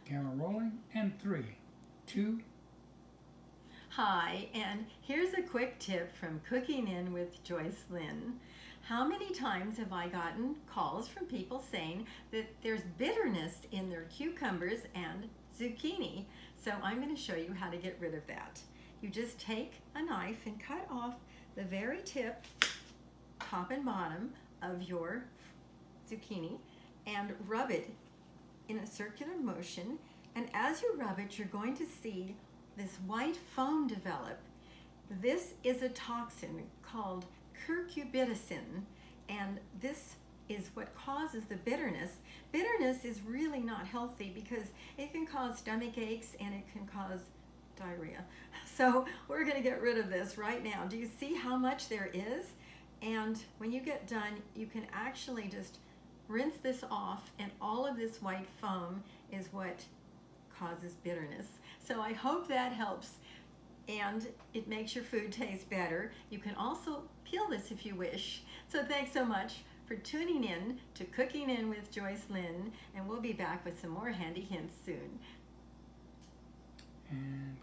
Camera rolling, and 3, 2. Hi, and here's a quick tip from Cooking In with Joycelyne. How many times have I gotten calls from people saying that there's bitterness in their cucumbers and zucchini? So I'm going to show you how to get rid of that. You just take a knife and cut off the very tip, top and bottom of your zucchini, and rub it in a circular motion. And as you rub it, you're going to see this white foam develop. This is a toxin called cucurbitacin, and this is what causes the bitterness. Bitterness is really not healthy because it can cause stomach aches and it can cause diarrhea. So we're going to get rid of this right now. Do you see how much there is? And when you get done, you can actually just rinse this off, and all of this white foam is what causes bitterness. So I hope that helps and it makes your food taste better. You can also peel this if you wish. So thanks so much for tuning in to Cooking In with Joycelyne, and we'll be back with some more handy hints soon. And